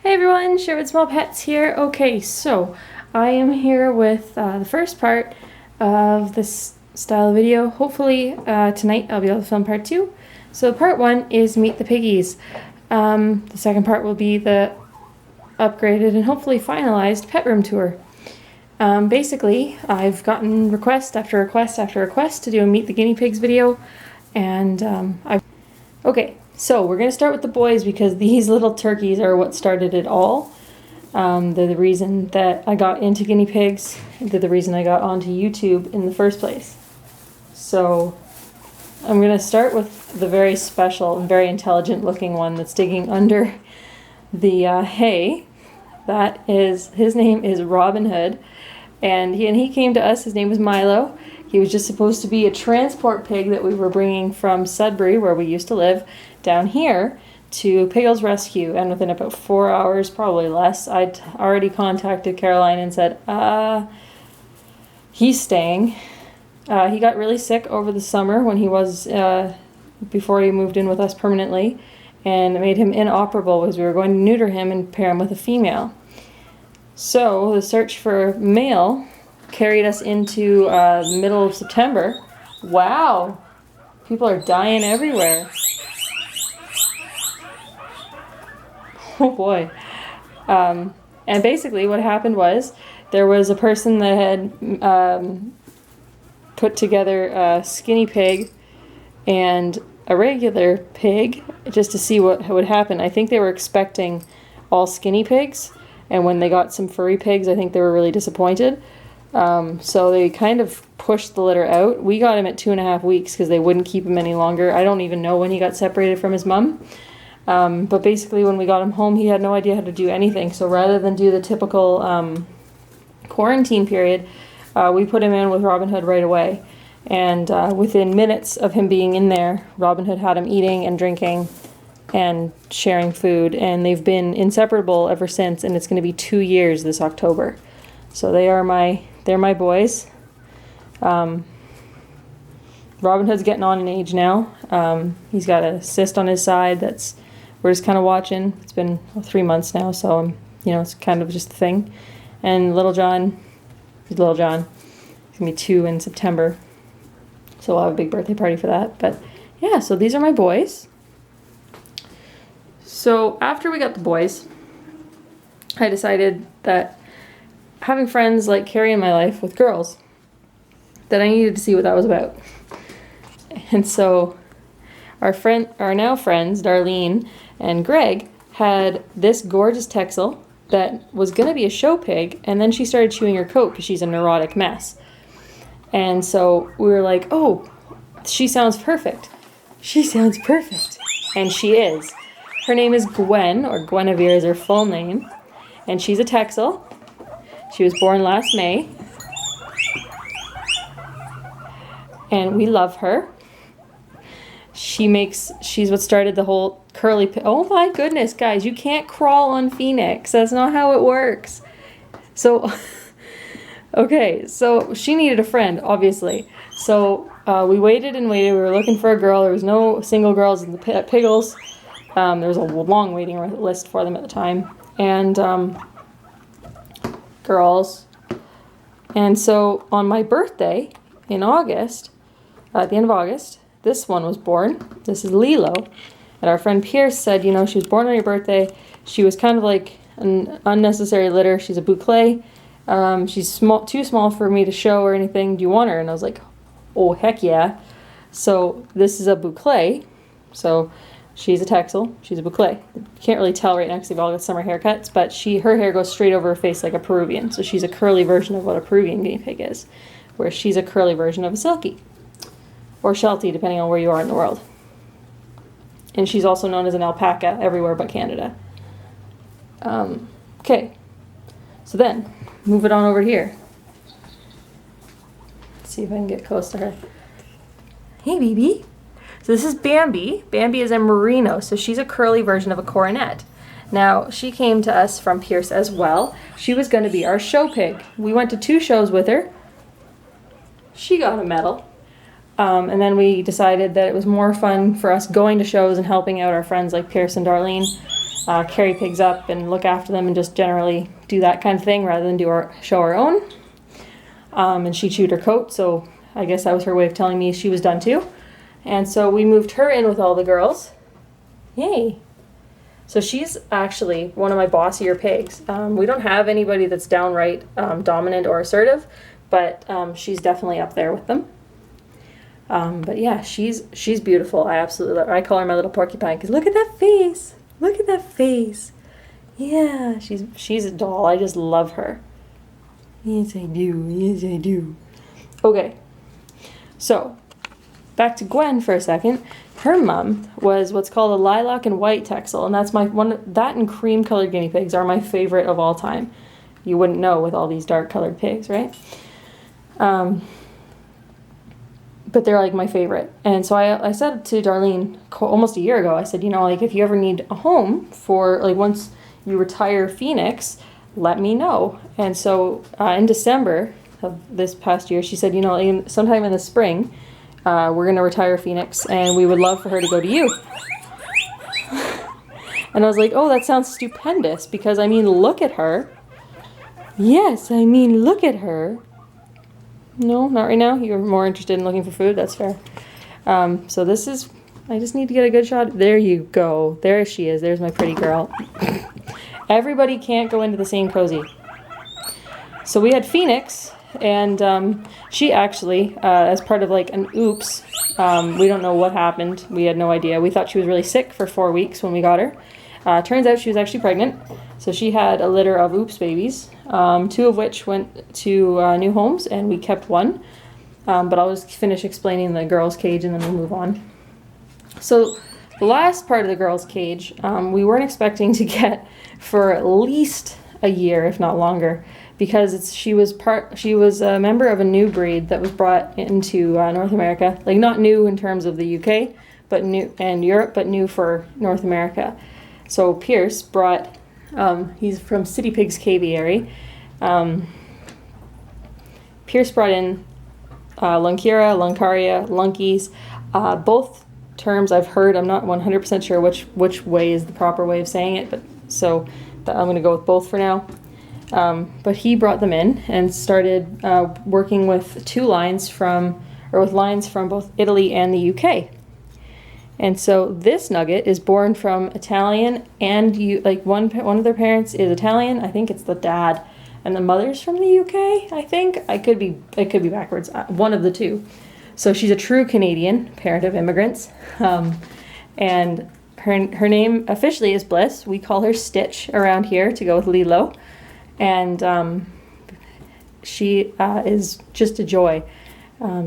Hey everyone, Sherwood Small Pets here. Okay, so I am here with the first part of this style of video. Hopefully tonight I'll be able to film part 2. So part 1 is Meet the Piggies. The second part will be the upgraded and hopefully finalized pet room tour. Basically, I've gotten request after request after request to do a Meet the Guinea Pigs video, and Okay, so we're going to start with the boys because these little turkeys are what started it all. They're the reason that I got into guinea pigs. They're the reason I got onto YouTube in the first place. So I'm going to start with the very special and very intelligent looking one that's digging under the hay. His name is Robin Hood, and he came to us. His name was Milo. He was just supposed to be a transport pig that we were bringing from Sudbury, where we used to live, down here to Piggles Rescue. And within about 4 hours, probably less, I'd already contacted Caroline and said, he's staying. He got really sick over the summer when he was, before he moved in with us permanently, and it made him inoperable because we were going to neuter him and pair him with a female. So the search for male carried us into the middle of September. Wow, people are dying everywhere. Oh boy. And basically what happened was there was a person that had put together a skinny pig and a regular pig just to see what would happen. I think they were expecting all skinny pigs, and when they got some furry pigs, I think they were really disappointed. So they kind of pushed the litter out. We got him at 2.5 weeks because they wouldn't keep him any longer. I don't even know when he got separated from his mom. But basically when we got him home, he had no idea how to do anything. So rather than do the typical quarantine period, we put him in with Robin Hood right away. And within minutes of him being in there, Robin Hood had him eating and drinking and sharing food. And they've been inseparable ever since, and it's going to be 2 years this October. So they're my boys. Robin Hood's getting on in age now. He's got a cyst on his side we're just kind of watching. It's been 3 months now, so it's kind of just a thing. And Little John, he's gonna be 2 in September. So we'll have a big birthday party for that. But yeah, so these are my boys. So after we got the boys, I decided that having friends like Carrie in my life with girls, that I needed to see what that was about. And so our now friends, Darlene and Greg, had this gorgeous Texel that was going to be a show pig, and then she started chewing her coat because she's a neurotic mess. And so we were like, oh, she sounds perfect. She sounds perfect. And she is. Her name is Gwen, or Guinevere is her full name, and she's a Texel. She was born last May, and we love her. She's what started the whole curly, oh my goodness, guys, you can't crawl on Phoenix. That's not how it works. So, okay, so she needed a friend, obviously. So we waited and waited. We were looking for a girl. There was no single girls in the Piggles. There was a long waiting list for them at the time. And girls. And so on my birthday in August, at the end of August, this one was born. This is Lilo. And our friend Pierce said, she was born on your birthday. She was kind of like an unnecessary litter. She's a boucle. She's too small for me to show or anything. Do you want her? And I was like, oh, heck yeah. So this is a boucle. So she's a Texel. She's a boucle. You can't really tell right now because they've all got summer haircuts, but her hair goes straight over her face like a Peruvian. So she's a curly version of what a Peruvian guinea pig is, where she's a curly version of a Silkie. Or Sheltie, depending on where you are in the world. And she's also known as an alpaca everywhere but Canada. Okay. So then, move it on over here. Let's see if I can get close to her. Hey, baby. So this is Bambi. Bambi is a merino, so she's a curly version of a coronet. Now, she came to us from Pierce as well. She was going to be our show pig. We went to 2 shows with her. She got a medal. And then we decided that it was more fun for us going to shows and helping out our friends like Pierce and Darlene carry pigs up and look after them and just generally do that kind of thing rather than show our own. And she chewed her coat, so I guess that was her way of telling me she was done too. And so we moved her in with all the girls. Yay! So she's actually one of my bossier pigs. We don't have anybody that's downright dominant or assertive, but she's definitely up there with them. But yeah, she's beautiful. I absolutely love her. I call her my little porcupine because look at that face. Look at that face. Yeah, she's a doll. I just love her. Yes, I do. Yes, I do. Okay, so back to Gwen for a second. Her mom was what's called a lilac and white Texel, and that's that and cream colored guinea pigs are my favorite of all time. You wouldn't know with all these dark colored pigs, right? But they're like my favorite. And so I said to Darlene almost a year ago, I said, like if you ever need a home for like once you retire Phoenix, let me know. And so in December of this past year, she said, sometime in the spring, we're going to retire Phoenix and we would love for her to go to you. And I was like, oh, that sounds stupendous because look at her. Yes, look at her. No, not right now. You're more interested in looking for food. That's fair. So this is, I just need to get a good shot. There you go. There she is. There's my pretty girl. Everybody can't go into the same cozy. So we had Phoenix, and she actually, as part of like an oops, we don't know what happened. We had no idea. We thought she was really sick for 4 weeks when we got her. Turns out she was actually pregnant. So she had a litter of oops babies, 2 of which went to new homes, and we kept 1. But I'll just finish explaining the girls' cage and then we'll move on. So the last part of the girls' cage, we weren't expecting to get for at least a year, if not longer, because she was a member of a new breed that was brought into North America, like not new in terms of the UK, but new and Europe, but new for North America. So Pierce brought, he's from City Pigs Caviary. Pierce brought in Lunkira, Luncaria, Lunkies, both terms I've heard. I'm not 100% sure which way is the proper way of saying it, but so I'm going to go with both for now. But he brought them in and started working with lines from both Italy and the UK. And so this nugget is born from Italian and one of their parents is Italian. I think it's the dad, and the mother's from the UK. I think it could be backwards. One of the two. So she's a true Canadian, parent of immigrants, and her name officially is Bliss. We call her Stitch around here to go with Lilo, and she is just a joy.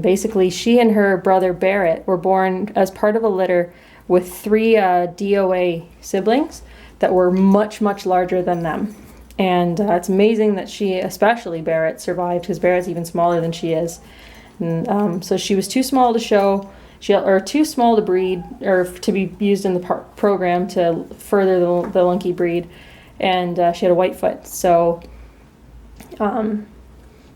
Basically, she and her brother Barrett were born as part of a litter with 3 DOA siblings that were much, much larger than them. And it's amazing that she, especially Barrett, survived because Barrett's even smaller than she is. And, so she was too small to show, or too small to breed, or to be used in the program to further the Lunky breed. And she had a white foot, so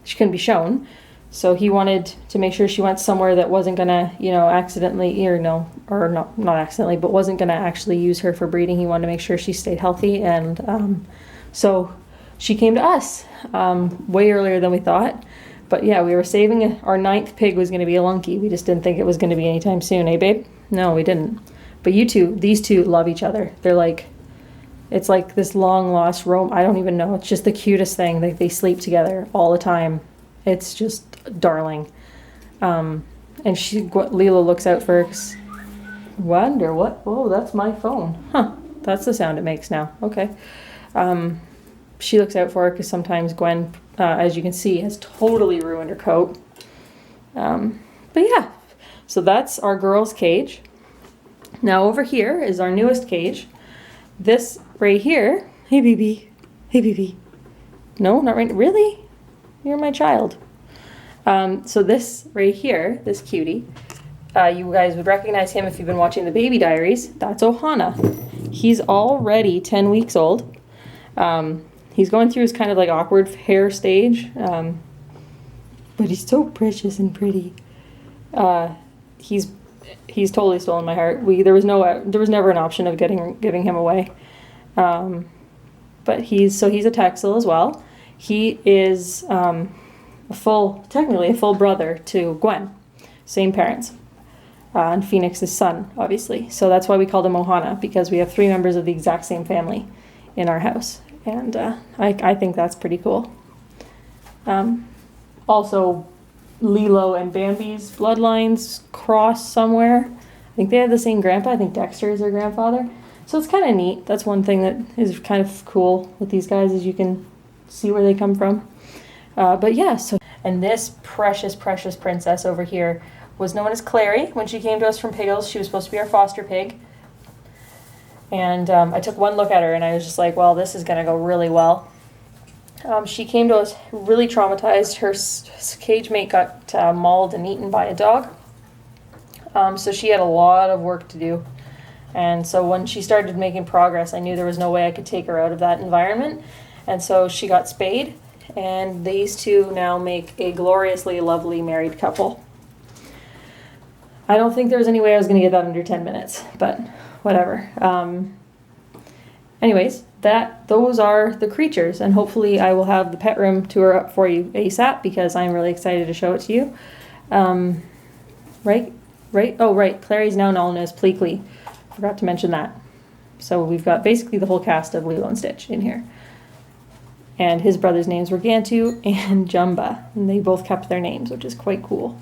she couldn't be shown. So he wanted to make sure she went somewhere that wasn't gonna, accidentally, not accidentally, but wasn't gonna actually use her for breeding. He wanted to make sure she stayed healthy, and so she came to us way earlier than we thought. But yeah, we were saving our 9th pig was gonna be a Lunky. We just didn't think it was gonna be anytime soon, eh, babe? No, we didn't. But these two love each other. They're like, it's like this long lost I don't even know. It's just the cutest thing. They sleep together all the time. It's just darling. And Lila looks out for wonder what? Oh, that's my phone. Huh. That's the sound it makes now. Okay. She looks out for her because sometimes Gwen, as you can see, has totally ruined her coat. But yeah, so that's our girls' cage. Now over here is our newest cage. This right here. Hey, baby. Hey, baby. No, not right. Really? You're my child. So this right here, this cutie, you guys would recognize him if you've been watching the Baby Diaries. That's Ohana. He's already 10 weeks old. He's going through his kind of like awkward hair stage, but he's so precious and pretty. He's totally stolen my heart. There was never an option of giving him away. But he's a Texel as well. He is technically a full brother to Gwen, same parents, and Phoenix's son, obviously. So that's why we called him Ohana, because we have 3 members of the exact same family in our house, and I think that's pretty cool. Also, Lilo and Bambi's bloodlines cross somewhere. I think they have the same grandpa. I think Dexter is their grandfather. So it's kind of neat. That's one thing that is kind of cool with these guys, is you can see where they come from. But yeah, and this precious, precious princess over here was known as Clary. When she came to us from Piggles, she was supposed to be our foster pig. And I took one look at her and I was just like, well, this is going to go really well. She came to us really traumatized. Her cage mate got mauled and eaten by a dog. So she had a lot of work to do. And so when she started making progress, I knew there was no way I could take her out of that environment. And so she got spayed. And these two now make a gloriously lovely married couple. I don't think there was any way I was going to get that under 10 minutes, but whatever. Anyways, those are the creatures, and hopefully I will have the pet room tour up for you ASAP, because I'm really excited to show it to you. Right? Oh, right. Clary's now known as Pleakley. Forgot to mention that. So we've got basically the whole cast of Lilo and Stitch in here. And his brothers' names were Gantu and Jumba, and they both kept their names, which is quite cool.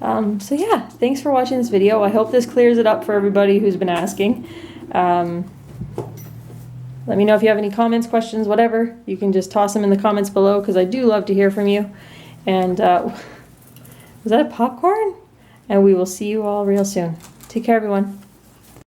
So yeah, thanks for watching this video. I hope this clears it up for everybody who's been asking. Let me know if you have any comments, questions, whatever. You can just toss them in the comments below, because I do love to hear from you. And was that a popcorn? And we will see you all real soon. Take care, everyone.